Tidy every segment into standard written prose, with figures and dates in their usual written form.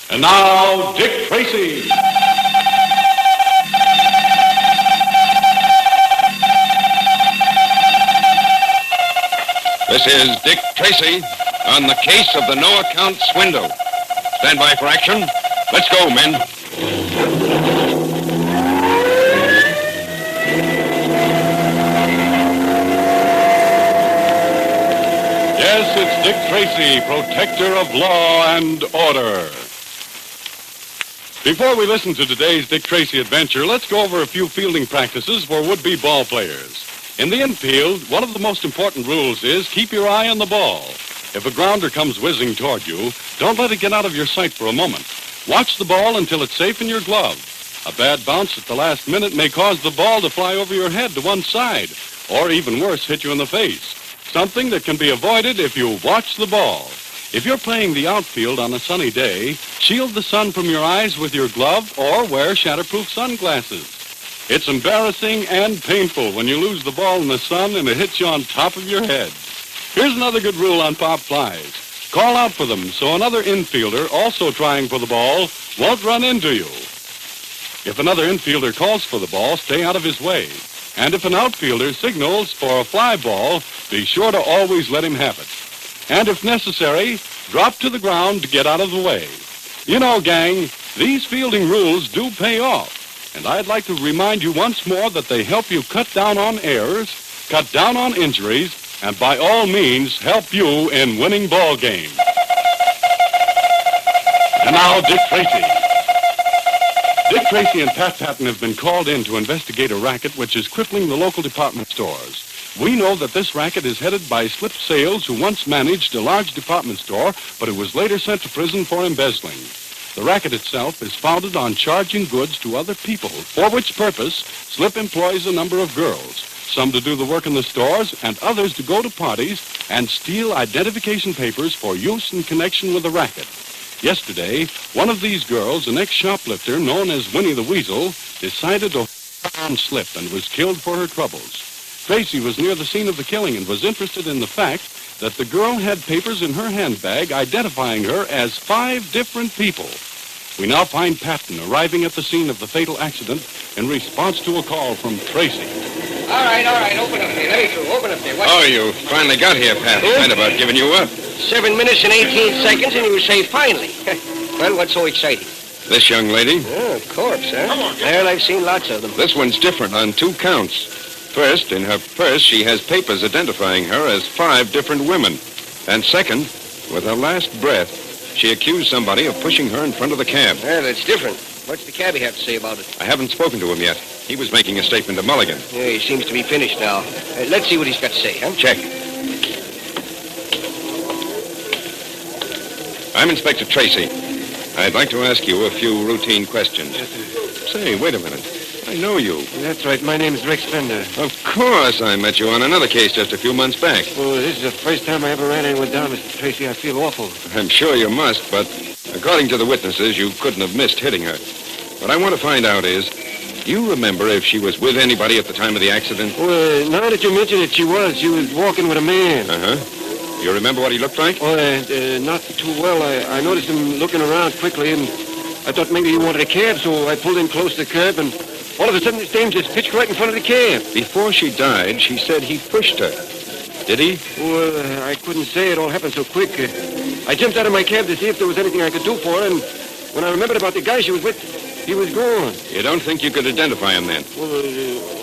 And now, Dick Tracy. This is Dick Tracy on the case of the no-account swindle. Stand by for action. Let's go, men. Yes, it's Dick Tracy, protector of law and order. Before we listen to today's Dick Tracy adventure, let's go over a few fielding practices for would-be ball players. In the infield, one of the most important rules is keep your eye on the ball. If a grounder comes whizzing toward you, don't let it get out of your sight for a moment. Watch the ball until it's safe in your glove. A bad bounce at the last minute may cause the ball to fly over your head to one side, or even worse, hit you in the face. Something that can be avoided if you watch the ball. If you're playing the outfield on a sunny day, shield the sun from your eyes with your glove or wear shatterproof sunglasses. It's embarrassing and painful when you lose the ball in the sun and it hits you on top of your head. Here's another good rule on pop flies. Call out for them so another infielder, also trying for the ball, won't run into you. If another infielder calls for the ball, stay out of his way. And if an outfielder signals for a fly ball, be sure to always let him have it. And if necessary, drop to the ground to get out of the way. You know, gang, these fielding rules do pay off. And I'd like to remind you once more that they help you cut down on errors, cut down on injuries, and by all means help you in winning ball games. And now, Dick Tracy. Dick Tracy and Pat Patton have been called in to investigate a racket which is crippling the local department stores. We know that this racket is headed by Slip Sales, who once managed a large department store, but who was later sent to prison for embezzling. The racket itself is founded on charging goods to other people, for which purpose Slip employs a number of girls, some to do the work in the stores and others to go to parties and steal identification papers for use in connection with the racket. Yesterday, one of these girls, an ex-shoplifter known as Winnie the Weasel, decided to on Slip and was killed for her troubles. Tracy was near the scene of the killing and was interested in the fact that the girl had papers in her handbag identifying her as 5 different people. We now find Patton arriving at the scene of the fatal accident in response to a call from Tracy. All right, open up there. Let me through. Open up there. Oh, you finally got here, Pat. I was about giving you up. 7 minutes and 18 seconds, and you say finally. Well, what's so exciting? This young lady? Oh, corpse, huh? Well, I've seen lots of them. This one's different on 2 counts. First, in her purse, she has papers identifying her as 5 different women. And second, with her last breath, she accused somebody of pushing her in front of the cab. Well, that's different. What's the cabbie have to say about it? I haven't spoken to him yet. He was making a statement to Mulligan. Yeah, he seems to be finished now. Let's see what he's got to say, huh? Check. I'm Inspector Tracy. I'd like to ask you a few routine questions. Yes, sir. Say, wait a minute. I know you. That's right. My name's Rex Fender. Of course, I met you on another case just a few months back. Well, this is the first time I ever ran anyone down, Mr. Tracy. I feel awful. I'm sure you must, but according to the witnesses, you couldn't have missed hitting her. What I want to find out is, you remember if she was with anybody at the time of the accident? Well, now that you mention it, she was walking with a man. Uh-huh. You remember what he looked like? Oh, not too well. I noticed him looking around quickly, and I thought maybe he wanted a cab, so I pulled in close to the curb, and all of a sudden, this dame just pitched right in front of the cab. Before she died, she said he pushed her. Did he? Well, I couldn't say. It all happened so quick. I jumped out of my cab to see if there was anything I could do for her, and when I remembered about the guy she was with, he was gone. You don't think you could identify him then? Well,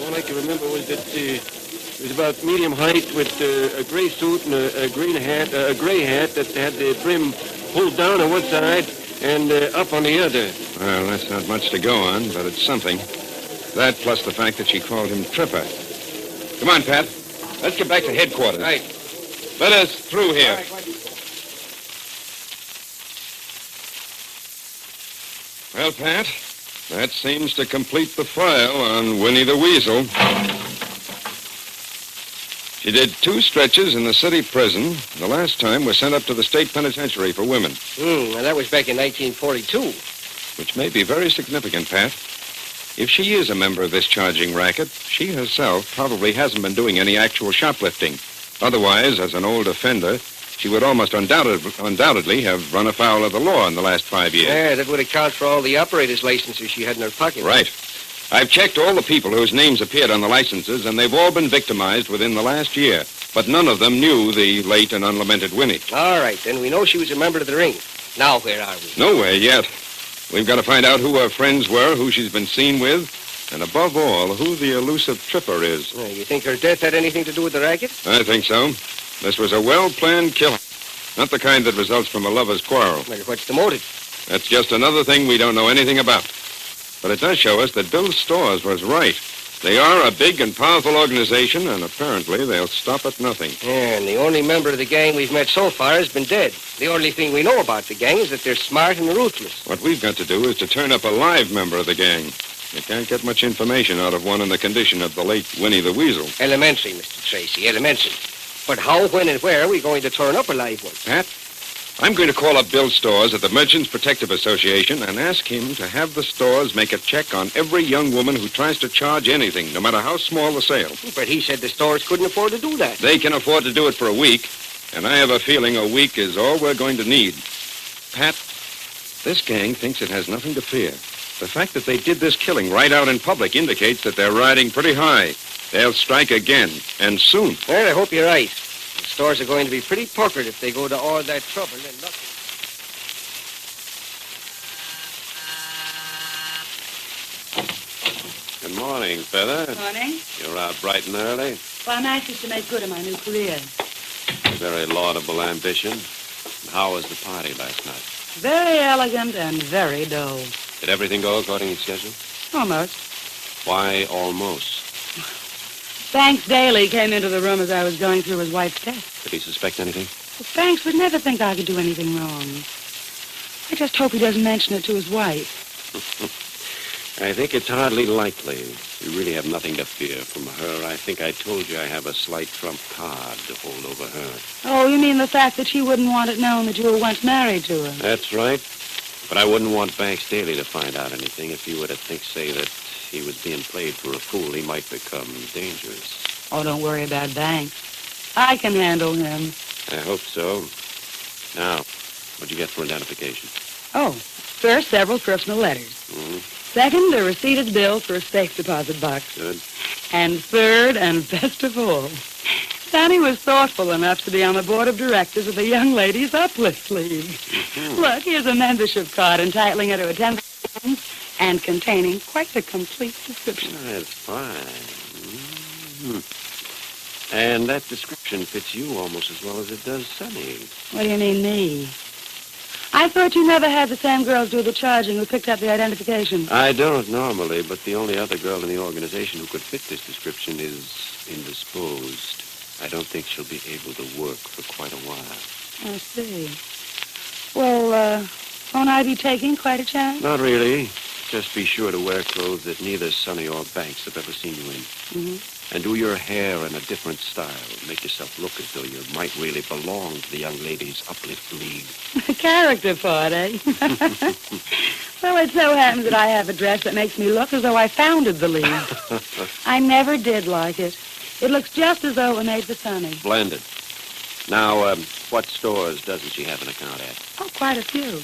all I can remember was that he was about medium height with a gray suit and a gray hat that had the brim pulled down on one side and up on the other. Well, that's not much to go on, but it's something. That plus the fact that she called him Tripper. Come on, Pat. Let's get back to headquarters. Right. Let us through here. Well, Pat, that seems to complete the file on Winnie the Weasel. She did 2 stretches in the city prison. The last time was sent up to the state penitentiary for women. Now that was back in 1942. Which may be very significant, Pat. If she is a member of this charging racket, she herself probably hasn't been doing any actual shoplifting. Otherwise, as an old offender, she would almost undoubtedly have run afoul of the law in the last 5 years. Yeah, that would account for all the operator's licenses she had in her pocket. Right. I've checked all the people whose names appeared on the licenses, and they've all been victimized within the last year. But none of them knew the late and unlamented Winnie. All right, then we know she was a member of the ring. Now where are we? Nowhere yet. We've got to find out who her friends were, who she's been seen with, and above all, who the elusive tripper is. You think her death had anything to do with the racket? I think so. This was a well-planned killing. Not the kind that results from a lover's quarrel. Well, what's the motive? That's just another thing we don't know anything about. But it does show us that Bill Storrs was right. They are a big and powerful organization, and apparently they'll stop at nothing. Yeah, and the only member of the gang we've met so far has been dead. The only thing we know about the gang is that they're smart and ruthless. What we've got to do is to turn up a live member of the gang. You can't get much information out of one in the condition of the late Winnie the Weasel. Elementary, Mr. Tracy, elementary. But how, when, and where are we going to turn up a live one? Pat, I'm going to call up Bill Storrs at the Merchants Protective Association and ask him to have the stores make a check on every young woman who tries to charge anything, no matter how small the sale. But he said the stores couldn't afford to do that. They can afford to do it for a week, and I have a feeling a week is all we're going to need. Pat, this gang thinks it has nothing to fear. The fact that they did this killing right out in public indicates that they're riding pretty high. They'll strike again, and soon. Well, I hope you're right. The stores are going to be pretty puckered if they go to all that trouble and nothing. Good morning, Feather. Morning. You're out bright and early. Well, I'm anxious to make good in my new career. A very laudable ambition. How was the party last night? Very elegant and very dull. Did everything go according to schedule? Almost. Why almost? Banks Daly came into the room as I was going through his wife's death. Did he suspect anything? Well, Banks would never think I could do anything wrong. I just hope he doesn't mention it to his wife. I think it's hardly likely. You really have nothing to fear from her. I think I told you I have a slight trump card to hold over her. Oh, you mean the fact that she wouldn't want it known that you were once married to her? That's right. But I wouldn't want Banks Daly to find out anything. If he were to think, say, that he was being played for a fool, he might become dangerous. Oh, don't worry about Banks. I can handle him. I hope so. Now, what'd you get for identification? Oh, first, several personal letters. Mm-hmm. Second, a receipted bill for a safe deposit box. Good. And third, and best of all, Sonny was thoughtful enough to be on the board of directors of the Young Ladies Uplift League. Mm-hmm. Look, here's a membership card entitling her to attend and containing quite a complete description. That's fine. Mm-hmm. And that description fits you almost as well as it does Sonny. What do you mean, me? I thought you never had the same girls do the charging who picked up the identification. I don't normally, but the only other girl in the organization who could fit this description is indisposed. I don't think she'll be able to work for quite a while. I see. Well, won't I be taking quite a chance? Not really. Just be sure to wear clothes that neither Sonny or Banks have ever seen you in. Mm-hmm. And do your hair in a different style. Make yourself look as though you might really belong to the Young Ladies Uplift League. A character part, eh? Well, it so happens that I have a dress that makes me look as though I founded the league. I never did like it. It looks just as though it were made for Sonny. Splendid. Now, what stores doesn't she have an account at? Oh, quite a few.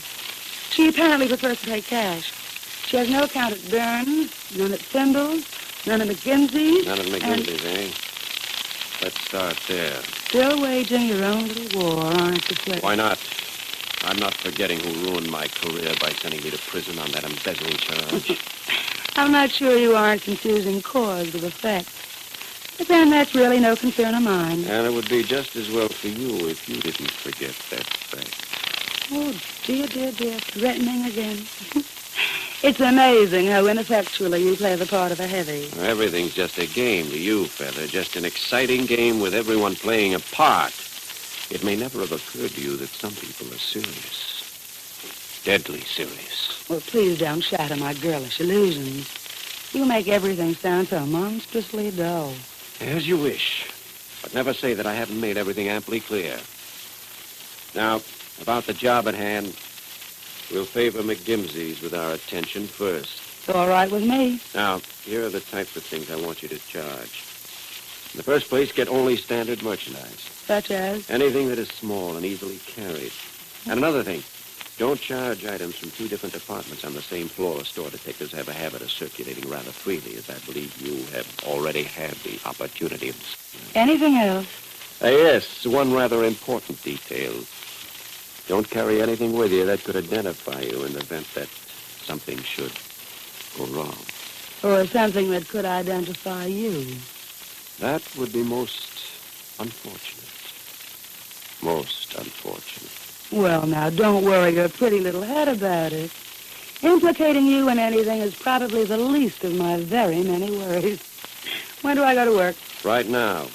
She apparently prefers to pay cash. She has no account at Burns, none at Swindle, none at McGinty's. None of McGinty's, eh? Let's start there. Still waging your own little war, aren't you, Flick? Why not? I'm not forgetting who ruined my career by sending me to prison on that embezzling charge. I'm not sure you aren't confusing cause with effect. But then that's really no concern of mine. And it would be just as well for you if you didn't forget that fact. Oh, dear, dear, dear. Threatening again. It's amazing how ineffectually you play the part of a heavy. Everything's just a game to you, Feather. Just an exciting game with everyone playing a part. It may never have occurred to you that some people are serious. Deadly serious. Well, please don't shatter my girlish illusions. You make everything sound so monstrously dull. As you wish. But never say that I haven't made everything amply clear. Now, about the job at hand, we'll favor McGimsey's with our attention first. It's all right with me. Now, here are the types of things I want you to charge. In the first place, get only standard merchandise. Such as? Anything that is small and easily carried. And another thing, don't charge items from two different departments on the same floor. Store detectives have a habit of circulating rather freely, as I believe you have already had the opportunity of... Anything else? Yes, one rather important detail. Don't carry anything with you that could identify you in the event that something should go wrong. Or something that could identify you. That would be most unfortunate. Most unfortunate. Well, now, don't worry your pretty little head about it. Implicating you in anything is probably the least of my very many worries. When do I go to work? Right now.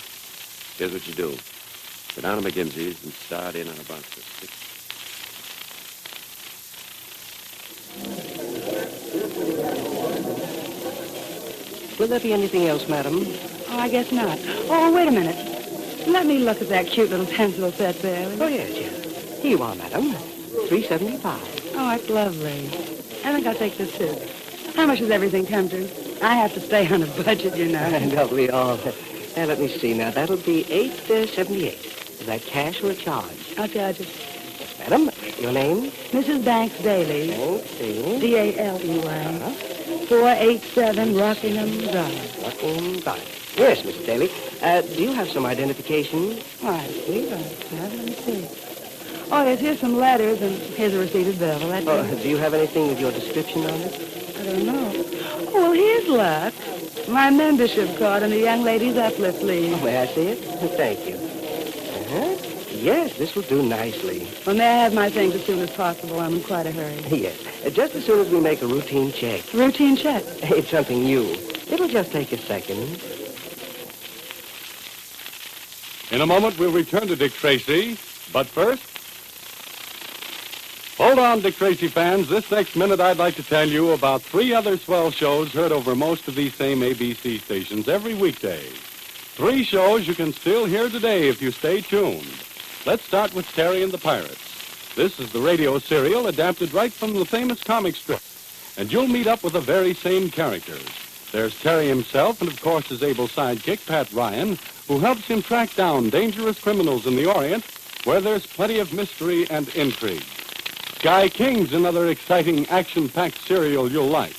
Here's what you do. Go down to McGimsey's and start in on about the 6th. Will there be anything else, madam? Oh, I guess not. Oh, wait a minute. Let me look at that cute little pencil set there. Oh, yes. Here you are, madam. $3.75. Oh, that's lovely. I think I'll take this, too. How much does everything come to? I have to stay on a budget, you know. Don't we all? Now, let me see. Now, that'll be $8.78. Is that cash or a charge? I'll charge it. Yes, madam. Your name? Mrs. Banks Daly. Banks Daly. D-A-L-E-Y. 487 Rockingham Drive. Rockingham Drive. Yes, Mrs. Daly. Do you have some identification? Why, I see. Let me see. Oh, yes, here's some letters, and here's a receipted bill. That's it. Do you have anything with your description on it? I don't know. Oh, well, here's luck. My membership card and the young lady's uplift leave. Oh, may I see it? Thank you. Yes, this will do nicely. Well, may I have my things as soon as possible? I'm in quite a hurry. Yes, just as soon as we make a routine check. Routine check? It's something new. It'll just take a second. In a moment, we'll return to Dick Tracy. But first, hold on, Dick Tracy fans. This next minute, I'd like to tell you about 3 other swell shows heard over most of these same ABC stations every weekday. 3 shows you can still hear today if you stay tuned. Let's start with Terry and the Pirates. This is the radio serial adapted right from the famous comic strip. And you'll meet up with the very same characters. There's Terry himself and, of course, his able sidekick, Pat Ryan, who helps him track down dangerous criminals in the Orient, where there's plenty of mystery and intrigue. Sky King's another exciting, action-packed serial you'll like.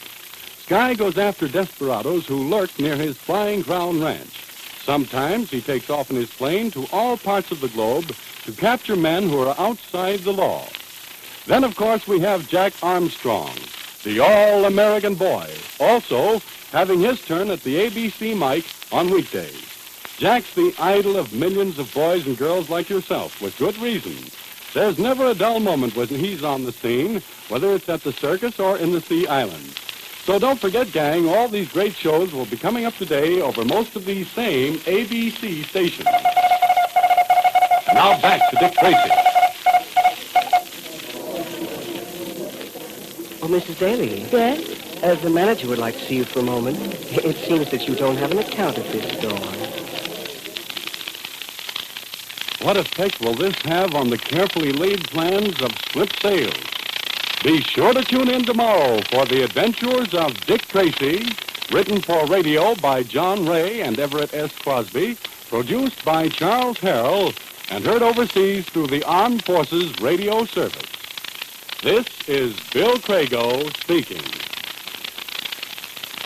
Sky goes after desperados who lurk near his Flying Crown Ranch. Sometimes he takes off in his plane to all parts of the globe to capture men who are outside the law. Then, of course, we have Jack Armstrong, the all-American boy, also having his turn at the ABC mic on weekdays. Jack's the idol of millions of boys and girls like yourself, with good reason. There's never a dull moment when he's on the scene, whether it's at the circus or in the Sea Islands. So don't forget, gang, all these great shows will be coming up today over most of these same ABC stations. Now back to Dick Tracy. Oh, Mrs. Daly. Yes? The manager would like to see you for a moment. It seems that you don't have an account at this store. What effect will this have on the carefully laid plans of slip sales? Be sure to tune in tomorrow for the adventures of Dick Tracy, written for radio by John Ray and Everett S. Crosby, produced by Charles Harrell, and heard overseas through the Armed Forces Radio Service. This is Bill Crago speaking.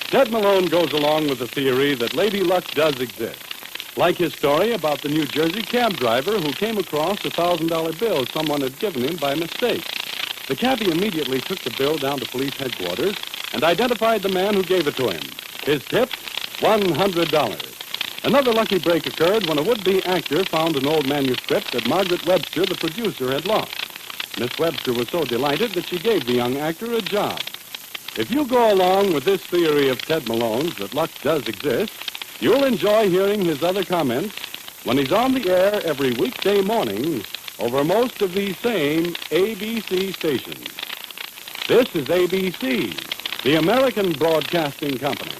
Ted Malone goes along with the theory that Lady Luck does exist, like his story about the New Jersey cab driver who came across a $1,000 bill someone had given him by mistake. The cabbie immediately took the bill down to police headquarters and identified the man who gave it to him. His tip, $100. Another lucky break occurred when a would-be actor found an old manuscript that Margaret Webster, the producer, had lost. Miss Webster was so delighted that she gave the young actor a job. If you go along with this theory of Ted Malone's that luck does exist, you'll enjoy hearing his other comments when he's on the air every weekday morning over most of these same ABC stations. This is ABC, the American Broadcasting Company.